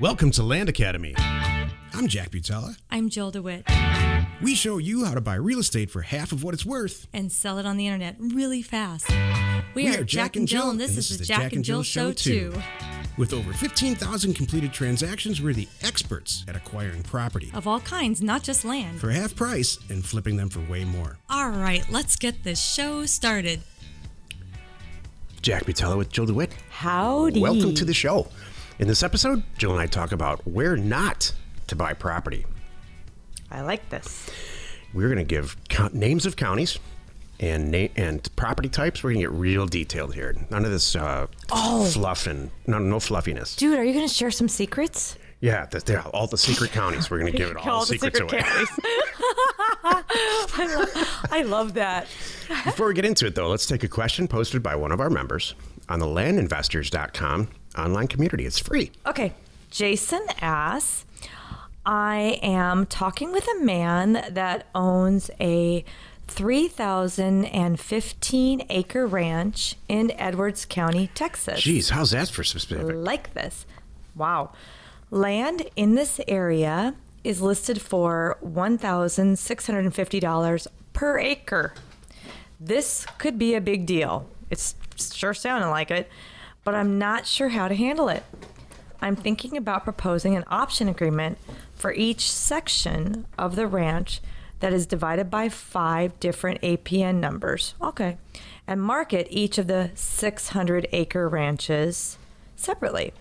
Welcome to Land Academy. I'm Jack Butala. I'm Jill DeWit. We show you how to buy real estate for half of what it's worth. And sell it on the internet really fast. We are Jack and Jill, and this is the Jack and Jill Show too. With over 15,000 completed transactions, we're the experts at acquiring property. Of all kinds, not just land. For half price and flipping them for way more. All right, let's get this show started. Jack Butala with Jill DeWit. Howdy. Welcome to the show. In this episode, Jill and I talk about where not to buy property. I like this. We're going to give names of counties and property types. We're going to get real detailed here. None of this fluff and no fluffiness. Dude, are you going to share some secrets? Yeah, all the secret counties. We're going to give it all the secrets away. I love that. Before we get into it, though, let's take a question posted by one of our members on the landinvestors.com online community. It's free. Okay. Jason asks, I am talking with a man that owns a 3,015 acre ranch in Edwards County, Texas. Jeez, how's that for specific? Like this. Wow. Land in this area is listed for $1,650 per acre. This could be a big deal. It's sure sounding like it, but I'm not sure how to handle it. I'm thinking about proposing an option agreement for each section of the ranch that is divided by 5 different APN numbers. Okay. And market each of the 600 acre ranches separately.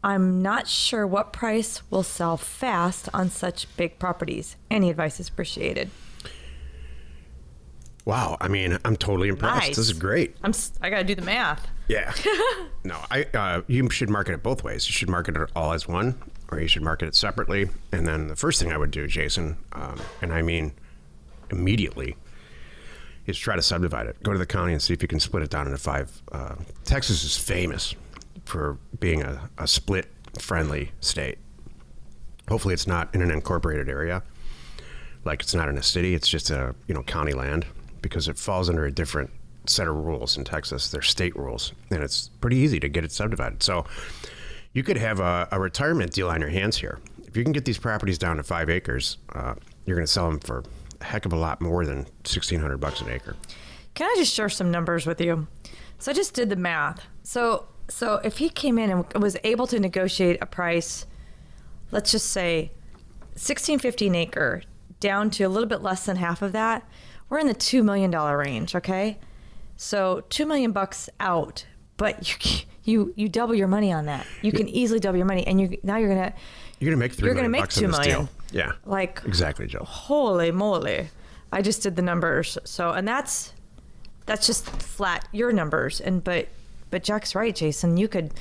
I'm not sure what price will sell fast on such big properties. Any advice is appreciated. Wow. I mean, I'm totally impressed. Nice. This is great. I got to do the math. Yeah. No, you should market it both ways. You should market it all as one, or you should market it separately. And then the first thing I would do, Jason, and I mean immediately, is try to subdivide it. Go to the county and see if you can split it down into 5. Texas is famous for being a split-friendly state. Hopefully it's not in an incorporated area. Like it's not in a city. It's just county land, because it falls under a different set of rules in Texas. They're state rules, and it's pretty easy to get it subdivided. So you could have a retirement deal on your hands here. If you can get these properties down to 5 acres, you're going to sell them for a heck of a lot more than $1,600 an acre. Can I just share some numbers with you? So I just did the math. So if he came in and was able to negotiate a price, let's just say $1,650 an acre, down to a little bit less than half of that, we're in the $2 million range, okay? So $2 million out, but you double your money on that. You can easily double your money, and you're gonna make $3 million bucks in this deal. Yeah, like exactly, Joe. Holy moly! I just did the numbers. So, and that's just flat your numbers. But Jack's right, Jason. You could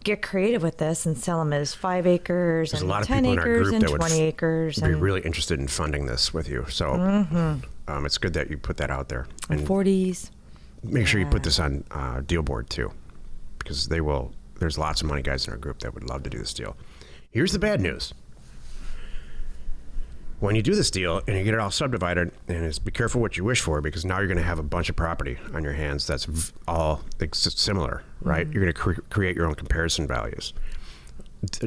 get creative with this and sell them as 5 acres and 10 acres and 20 acres. Would be really interested in funding this with you. So it's good that you put that out there. And 40s. Make sure you put this on deal board too, because there's lots of money guys in our group that would love to do this deal. Here's the bad news. When you do this deal and you get it all subdivided, and be careful what you wish for, because now you're going to have a bunch of property on your hands that's all similar, right? Mm-hmm. You're going to create your own comparison values.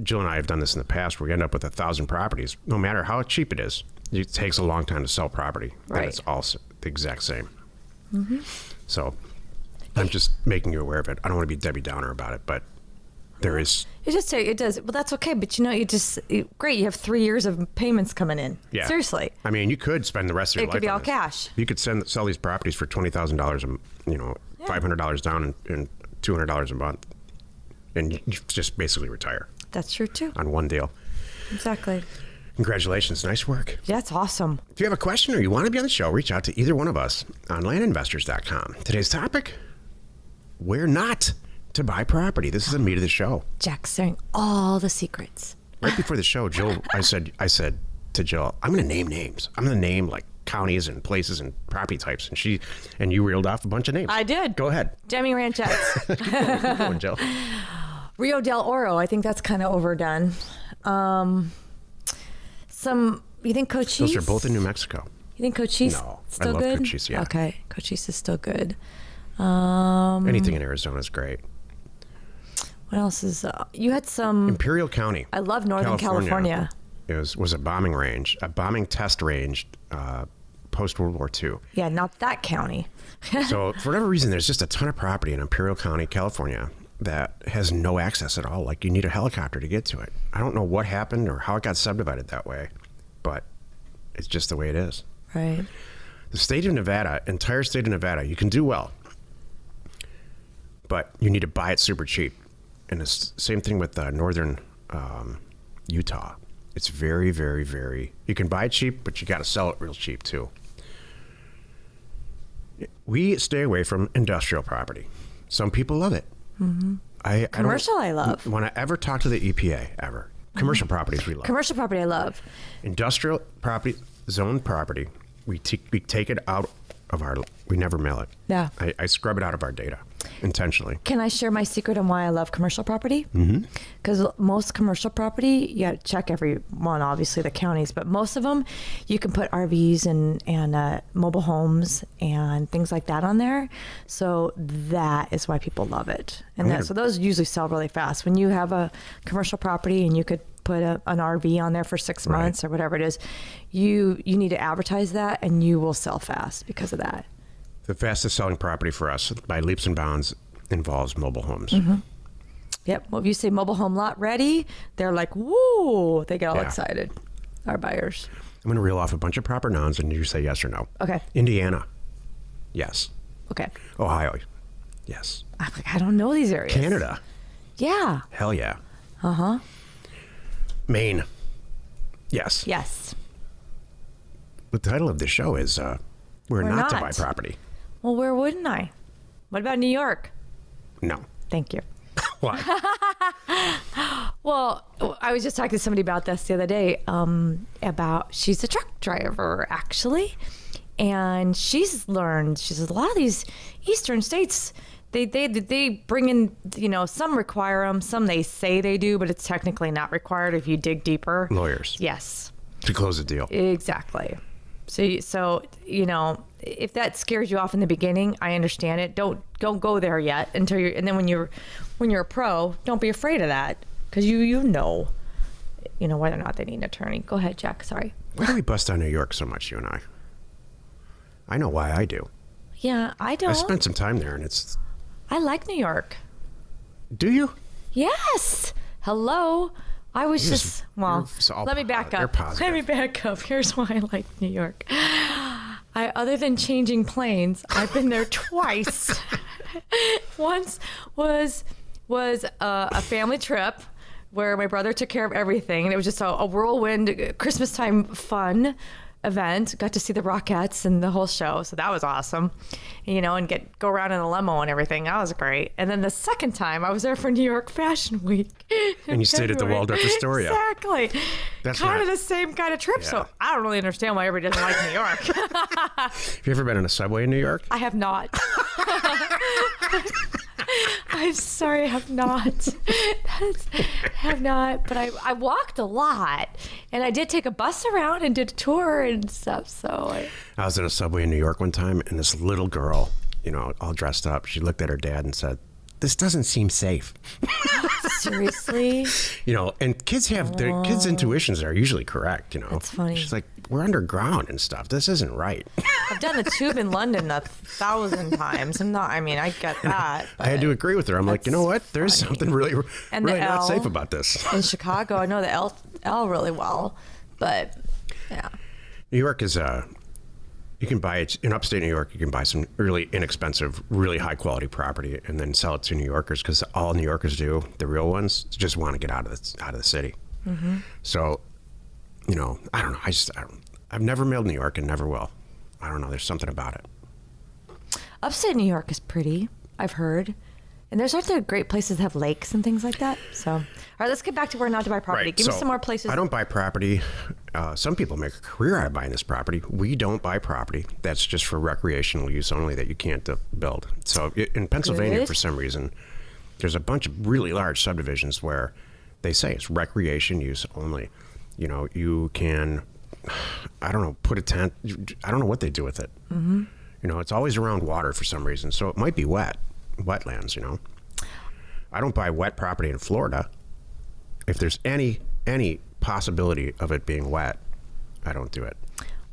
Jill and I have done this in the past, where we end up with 1,000 properties. No matter how cheap it is, it takes a long time to sell property. Right. And it's all the exact same. Mm-hmm. So I'm just making you aware of it. I don't want to be Debbie Downer about it, but there is. It does. Well, that's okay. But great. You have 3 years of payments coming in. Yeah. Seriously. I mean, you could spend the rest of your life. It could be on all this. cash. You could sell these properties for $20,000, $500 down and $200 a month, and you just basically retire. That's true too. On one deal. Exactly. Congratulations. Nice work. Yeah, that's awesome. If you have a question or you want to be on the show, reach out to either one of us on landinvestors.com. Today's topic: where not to buy property. This is the meat of the show. Jack's saying all the secrets. Right before the show, Jill, I said to Jill, I'm going to name names. I'm going to name like counties and places and property types, and you reeled off a bunch of names. I did. Go ahead. Demi Ranchettes. Keep going, Jill. Rio del Oro. I think that's kind of overdone. You think Cochise? Those are both in New Mexico. You think Cochise No, still I love good? Cochise, yeah. Okay, Cochise is still good. Anything in Arizona is great. What else is, you had some, Imperial County. I love Northern California. It was a bombing range, a bombing test range post World War II. Yeah, not that county. So for whatever reason, there's just a ton of property in Imperial County, California, that has no access at all. Like you need a helicopter to get to it. I don't know what happened or how it got subdivided that way, but it's just the way it is. Right. The state of Nevada, entire state of Nevada, you can do well, but you need to buy it super cheap. And it's the same thing with northern Utah. It's very, very, very, you can buy it cheap, but you got to sell it real cheap too. We stay away from industrial property. Some people love it. Mm-hmm. Commercial, I love. When I ever talk to the EPA, ever. Commercial properties we love. Commercial property, I love. Industrial property, zone property, we take it out of we never mail it. Yeah. I scrub it out of our data intentionally. Can I share my secret on why I love commercial property? Because most commercial property, you got to check every one, obviously the counties, but most of them, you can put RVs and mobile homes and things like that on there. So that is why people love it. And so those usually sell really fast. When you have a commercial property and you could put an RV on there for 6 months or whatever it is, you need to advertise that and you will sell fast because of that. The fastest selling property for us by leaps and bounds involves mobile homes. Yep. Well, if you say mobile home lot ready, they're like, woo, they get all excited. Our buyers. I'm going to reel off a bunch of proper nouns and you say yes or no. Okay. Indiana. Yes. Okay. Ohio. Yes. I'm like, I don't know these areas. Canada. Yeah. Hell yeah. Uh-huh. Maine. Yes. Yes. The title of the show is We're not to buy property. Well, where wouldn't I? What about New York? No. Thank you. Why? Well, I was just talking to somebody about this the other day, she's a truck driver, actually. And she says, a lot of these eastern states, they bring in, some require them, some they say they do, but it's technically not required if you dig deeper. Lawyers. Yes. To close the deal. Exactly. So if that scares you off in the beginning, I understand it. Don't go there yet and then when you're a pro, don't be afraid of that because you know whether or not they need an attorney. Go ahead, Jack. Sorry. Why do we bust on New York so much, you and I? I know why I do. Yeah, I don't. I spent some time there, and it's. I like New York. Do you? Yes. Hello. I was let me back up. Let me back up. Here's why I like New York. Other than changing planes, I've been there twice. Once was a family trip where my brother took care of everything, and it was just a whirlwind Christmas time fun event. Got to see the Rockettes and the whole show, so that was awesome. And go around in a limo and everything. That was great. And then the second time, I was there for New York Fashion Week. And you stayed at the Waldorf Astoria. Exactly. That's kind of the same kind of trip. Yeah. So I don't really understand why everybody doesn't like New York. Have you ever been in a subway in New York? I have not. I'm sorry, I have not. Have not. But I walked a lot, and I did take a bus around and did a tour and stuff. So I was in a subway in New York one time, and this little girl, all dressed up, she looked at her dad and said, "This doesn't seem safe." Seriously? And kids have their kids' intuitions are usually correct. That's funny. She's like, "We're underground and stuff. This isn't right." I've done the tube in London 1,000 times. I get that. I had to agree with her. I'm like, you know what? There's something really not safe about this. In Chicago, I know the L really well, but yeah. New York is you can buy it in upstate New York. You can buy some really inexpensive, really high quality property, and then sell it to New Yorkers because all New Yorkers do, the real ones, just want to get out of the city. Mm-hmm. So, I don't know. I've never mailed New York and never will. I don't know. There's something about it. Upstate New York is pretty, I've heard. And aren't there great places that have lakes and things like that? So, all right, let's get back to where not to buy property. Right. Give me some more places. I don't buy property. Some people make a career out of buying this property. We don't buy property. That's just for recreational use only that you can't build. So in Pennsylvania, for some reason, there's a bunch of really large subdivisions where they say it's recreation use only. You can, I don't know, put a tent. I don't know what they do with it. Mm-hmm. It's always around water for some reason. So it might be wetlands, I don't buy wet property in Florida. If there's any possibility of it being wet, I don't do it.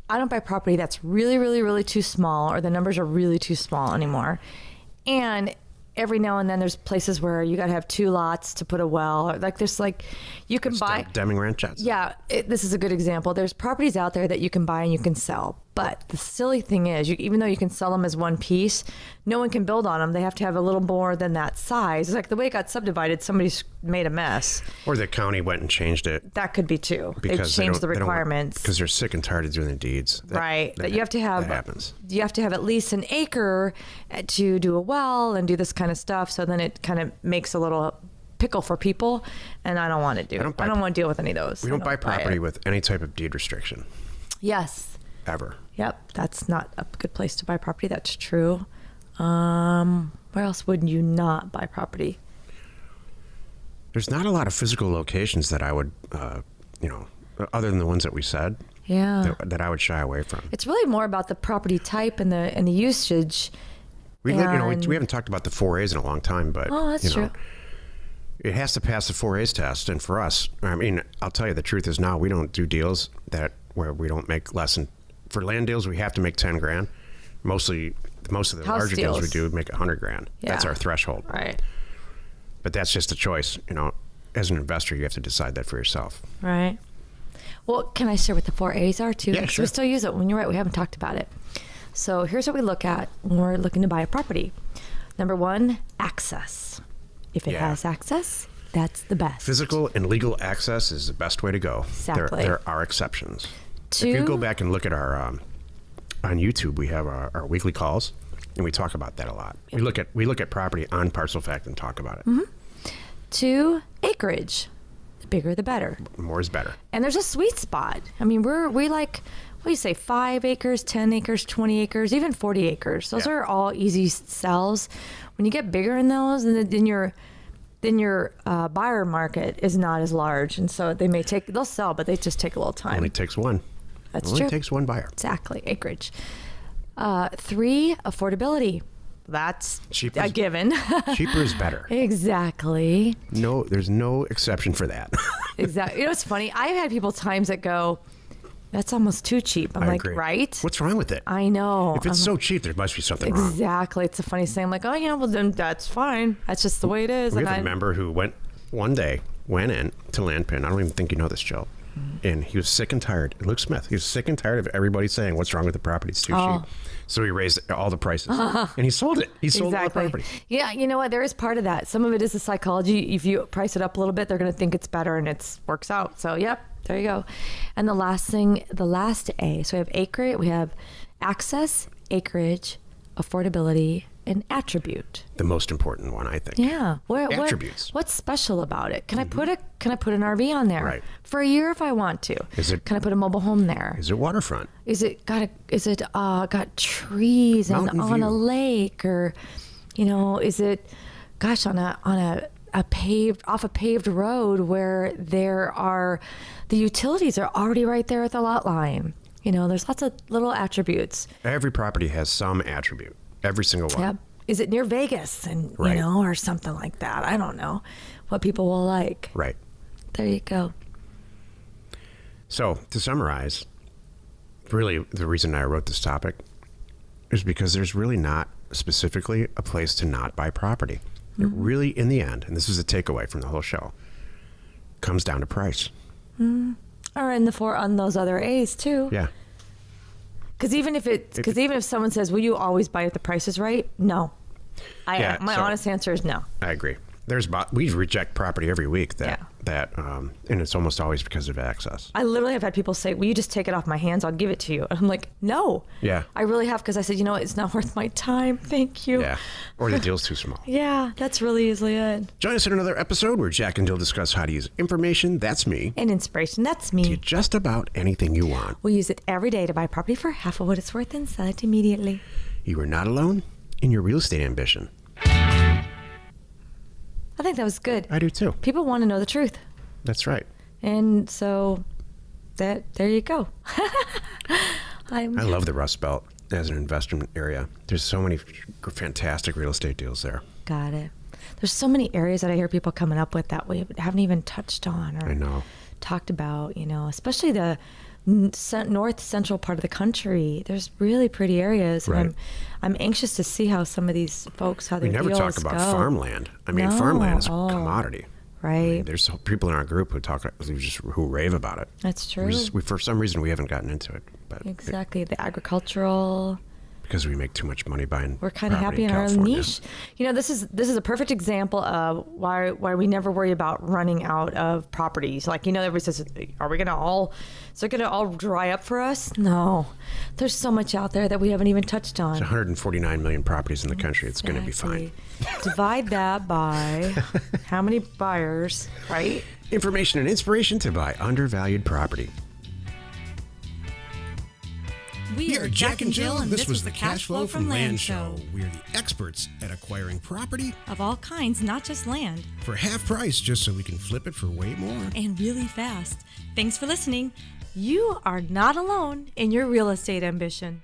I don't buy property that's really, really, really too small, or the numbers are really too small anymore. And every now and then there's places where you got to have 2 lots to put a well. Or like there's like, you can buy. Deming ranchettes. Yeah, this is a good example. There's properties out there that you can buy and you can sell. But the silly thing is, even though you can sell them as one piece, no one can build on them. They have to have a little more than that size. It's like the way it got subdivided, somebody's made a mess. Or the county went and changed it. That could be too. They've Because changed the requirements. Because they're sick and tired of doing the deeds. Right. That you have to have. That happens. You have to have at least an acre to do a well and do this kind of stuff. So then it kind of makes a little pickle for people, and I don't want to do it. I don't want to deal with any of those. We don't buy property with any type of deed restriction. Yes. Ever. Yep, that's not a good place to buy property. That's true. Where else would you not buy property? There's not a lot of physical locations that I would, other than the ones that we said, Yeah. that I would shy away from. It's really more about the property type and the usage. We haven't talked about the 4As in a long time, but that's true. It has to pass the 4As test, and for us, I mean, I'll tell you the truth is now we don't do deals where we don't make less than. For land deals, we have to make 10 grand. Most of the House larger deals we deals. do make 100 grand. Yeah. That's our threshold. Right. But that's just a choice. As an investor, you have to decide that for yourself. Right. Well, can I share what the 4As are too? Yeah, Because sure. we still use it. When you're right, we haven't talked about it. So here's what we look at when we're looking to buy a property. Number 1, access. If it Yeah. has access, that's the best. Physical and legal access is the best way to go. Exactly. There are exceptions. 2, If you go back and look at our on YouTube, we have our weekly calls, and we talk about that a lot. We look at property on Parcel Fact and talk about it. Mm-hmm. 2, acreage. The bigger, the better. More is better. And there's a sweet spot. I mean, we like, what do you say, 5 acres, 10 acres, 20 acres, even 40 acres. Those Yeah. are all easy sells. When you get bigger in those, then your buyer market is not as large, and so they'll sell, but they just take a little time. Only takes one. That's Only true. takes one buyer. Exactly, acreage. 3, affordability. That's Cheaper a is- given. Cheaper is better. Exactly. No, there's no exception for that. Exactly. It's funny. I've had people times that go, "That's almost too cheap." I'm I like, agree. right? What's wrong with it? I know. If it's so cheap, there must be something wrong. Exactly. It's the funniest thing. I'm like, oh, yeah, well, then that's fine. That's just the way it is. We have a member who went in to Landpin. I don't even think you know this, Jill. And he was sick and tired. Luke Smith. He was sick and tired of everybody saying, "What's wrong with the property? It's too cheap." So he raised all the prices, and he sold it. He sold all the property. Yeah, you know what? There is part of that. Some of it is the psychology. If you price it up a little bit, they're going to think it's better, and it works out. So, yep, there you go. And the last thing, the last A. So we have acreage, we have access, acreage, affordability, and attribute. The most important one, I think. Yeah. Attributes. What's special about it? Can I put an RV on there Right. for a year if I want to? Can I put a mobile home there? Is it waterfront? Is it got trees and Mountain on a view. lake, or is it on a paved road where the utilities are already right there at the lot line? There's lots of little attributes. Every property has some attribute. Every single one. Yep. Is it near Vegas and Right. or something like that? I don't know what people will like. Right. There you go. So, to summarize, really the reason I wrote this topic is because there's really not specifically a place to not buy property. It really, in the end, and this is a takeaway from the whole show, comes down to price. Or in on those other A's too. Yeah. Because even if someone says, "Will you always buy if the price is right?" No. My honest answer is no. I agree. We reject property every week and it's almost always because of access. I literally have had people say, "Will you just take it off my hands? I'll give it to you." And I'm like, "No." Yeah. I really have, because I said, it's not worth my time. Thank you. Yeah. Or the deal's too small. Yeah, that's really easily it. Join us in another episode where Jack and Jill discuss how to use information, that's me, And inspiration, that's to me. just about anything you want. We use it every day to buy property for half of what it's worth and sell it immediately. You are not alone in your real estate ambition. I think that was good. I do too. People want to know the truth. That's right. And so there you go. I love the Rust Belt as an investment area. There's so many fantastic real estate deals there. Got it. There's so many areas that I hear people coming up with that we haven't even touched on or I know. talked about, especially the north central part of the country. There's really pretty areas. Right. And I'm anxious to see how some of these folks, how We their never deals talk about go. farmland. I mean, No. farmland is a Oh. commodity. Right. I mean, there's people in our group who rave about it. That's true. We for some reason we haven't gotten into it, but Exactly. The agricultural. because we make too much money buying. We're kind of property happy in our California. niche. This is a perfect example of why we never worry about running out of properties. Like, everybody says, is it gonna all dry up for us? No. There's so much out there that we haven't even touched on. There's 149 million properties in the country. It's going to be fine. Exactly. Divide that by how many buyers, right? Information and inspiration to buy undervalued property. We are Jack and Jill, and this was the Cash Flow from Land Show. We are the experts at acquiring property Of all kinds, not just land, for half price just so we can flip it for way more. and really fast. Thanks for listening. You are not alone in your real estate ambition.